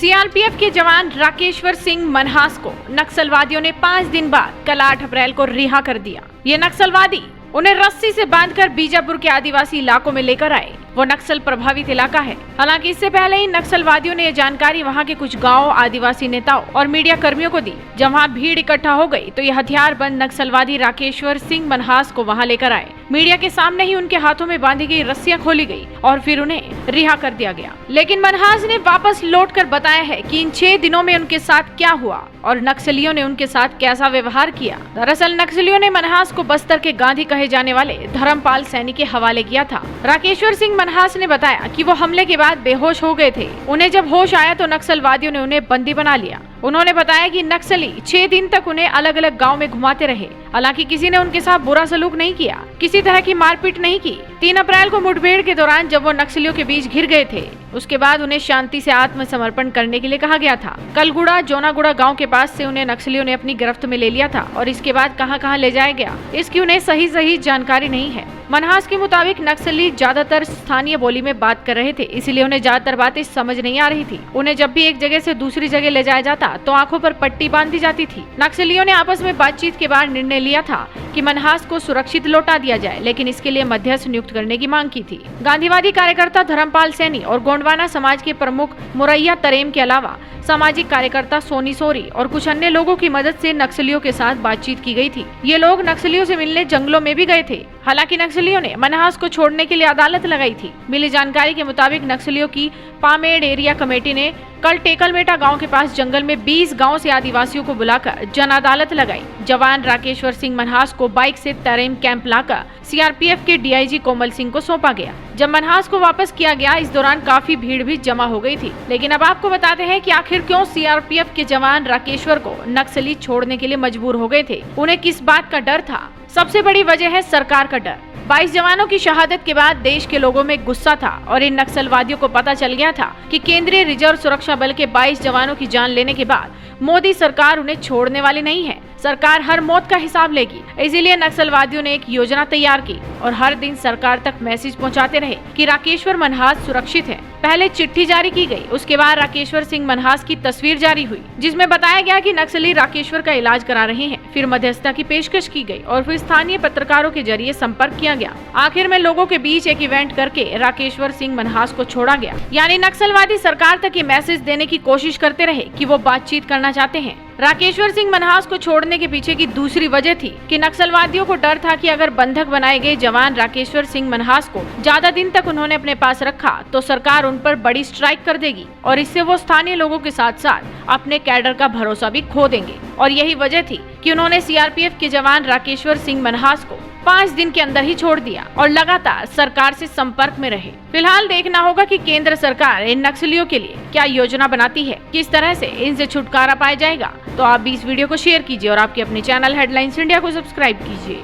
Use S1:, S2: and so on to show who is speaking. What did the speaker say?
S1: CRPF के जवान राकेश्वर सिंह मनहास को नक्सलवादियों ने 5 दिन बाद कल 8 अप्रैल को रिहा कर दिया। ये नक्सलवादी उन्हें रस्सी से बांधकर बीजापुर के आदिवासी इलाकों में लेकर आए। वो नक्सल प्रभावित इलाका है। हालांकि इससे पहले ही नक्सलवादियों ने यह जानकारी वहां के कुछ गांव, आदिवासी नेताओं और मीडिया कर्मियों को दी। जब वहां भीड़ इकट्ठा हो गई तो ये हथियारबंद नक्सलवादी राकेश्वर सिंह मनहास को वहां लेकर आए। मीडिया के सामने ही उनके हाथों में बांधी गई रस्सियां खोली गई और फिर उन्हें रिहा कर दिया गया। लेकिन मनहास ने वापस लौटकर बताया है कि इन 6 दिनों में उनके साथ क्या हुआ और नक्सलियों ने उनके साथ कैसा व्यवहार किया। दरअसल नक्सलियों ने मनहास को बस्तर के गांधी कहे जाने वाले धर्मपाल सैनी के हवाले किया था। राकेश्वर सिंह मनहास ने बताया कि वो हमले के बाद बेहोश हो गए थे। उन्हें जब होश आया तो नक्सलवादियों ने उन्हें बंदी बना लिया। उन्होंने बताया कि नक्सली 6 दिन तक उन्हें अलग अलग गांव में घुमाते रहे। हालांकि किसी ने उनके साथ बुरा सलूक नहीं किया, किसी तरह की मारपीट नहीं की। 3 अप्रैल को मुठभेड़ के दौरान जब वो नक्सलियों के बीच घिर गए थे, उसके बाद उन्हें शांति से आत्मसमर्पण करने के लिए कहा गया था। कलगुड़ा जोनागुड़ा गांव के पास से उन्हें नक्सलियों ने अपनी गिरफ्त में ले लिया था और इसके बाद कहां-कहां ले जाया गया, इसकी उन्हें सही जानकारी नहीं है। मनहास के मुताबिक नक्सली ज्यादातर स्थानीय बोली में बात कर रहे थे, इसीलिए उन्हें ज्यादातर बातें समझ नहीं आ रही थी। उन्हें जब भी एक जगह से दूसरी जगह ले जाया जाता तो आंखों पर पट्टी बांधी जाती थी। नक्सलियों ने आपस में बातचीत के बाद निर्णय लिया था कि मनहास को सुरक्षित लौटा दिया जाए, लेकिन इसके लिए मध्यस्थ नियुक्त करने की मांग की थी। गांधीवादी कार्यकर्ता धर्मपाल सैनी और गोंडवाना समाज के प्रमुख मुरैया तरेम के अलावा सामाजिक कार्यकर्ता सोनी सोरी और कुछ अन्य लोगों की मदद से नक्सलियों के साथ बातचीत की गई थी। ये लोग नक्सलियों से मिलने जंगलों में भी गए थे। हालांकि नक्सलियों ने मनहास को छोड़ने के लिए अदालत लगाई थी। मिली जानकारी के मुताबिक नक्सलियों की पामेड़ एरिया कमेटी ने कल टेकलमेटा गांव के पास जंगल में 20 गांव से आदिवासियों को बुलाकर जन अदालत लगाई। जवान राकेश्वर सिंह मनहास को बाइक से तरेम कैंप लाकर सीआरपीएफ के डीआईजी कोमल सिंह को सौंपा गया। जब मनहास को वापस किया गया, इस दौरान काफी भीड़ भी जमा हो गई थी। लेकिन अब आपको बताते हैं कि आखिर क्यों सीआरपीएफ के जवान राकेश्वर को नक्सली छोड़ने के लिए मजबूर हो गए थे। उन्हें किस बात का डर था? सबसे बड़ी वजह है सरकार का डर। 22 जवानों की शहादत के बाद देश के लोगों में गुस्सा था और इन नक्सलवादियों को पता चल गया था कि केंद्रीय रिजर्व सुरक्षा बल के 22 जवानों की जान लेने के बाद मोदी सरकार उन्हें छोड़ने वाली नहीं है। सरकार हर मौत का हिसाब लेगी। इसीलिए नक्सलवादियों ने एक योजना तैयार की और हर दिन सरकार तक मैसेज पहुंचाते रहे कि राकेश्वर मनहास सुरक्षित है। पहले चिट्ठी जारी की गई, उसके बाद राकेश्वर सिंह मनहास की तस्वीर जारी हुई जिसमें बताया गया कि नक्सली राकेश्वर का इलाज करा रहे हैं। फिर मध्यस्थता की पेशकश की गई और फिर स्थानीय पत्रकारों के जरिए संपर्क किया गया। आखिर में लोगों के बीच एक इवेंट करके राकेश्वर सिंह मनहास को छोड़ा गया। यानी नक्सलवादी सरकार तक ये मैसेज देने की कोशिश करते रहे कि वो बातचीत करना चाहते हैं। राकेश्वर सिंह मनहास को छोड़ने के पीछे की दूसरी वजह थी कि नक्सलवादियों को डर था कि अगर बंधक बनाए गए जवान राकेश्वर सिंह मनहास को ज्यादा दिन तक उन्होंने अपने पास रखा तो सरकार उन पर बड़ी स्ट्राइक कर देगी और इससे वो स्थानीय लोगों के साथ साथ अपने कैडर का भरोसा भी खो देंगे। और यही वजह थी कि उन्होंने सीआरपीएफ के जवान राकेश्वर सिंह मनहास को 5 दिन के अंदर ही छोड़ दिया और लगातार सरकार से संपर्क में रहे। फिलहाल देखना होगा कि केंद्र सरकार इन नक्सलियों के लिए क्या योजना बनाती है, किस तरह से इनसे छुटकारा पाया जाएगा। तो आप भी इस वीडियो को शेयर कीजिए और आपके अपने चैनल हेडलाइंस इंडिया को सब्सक्राइब कीजिए।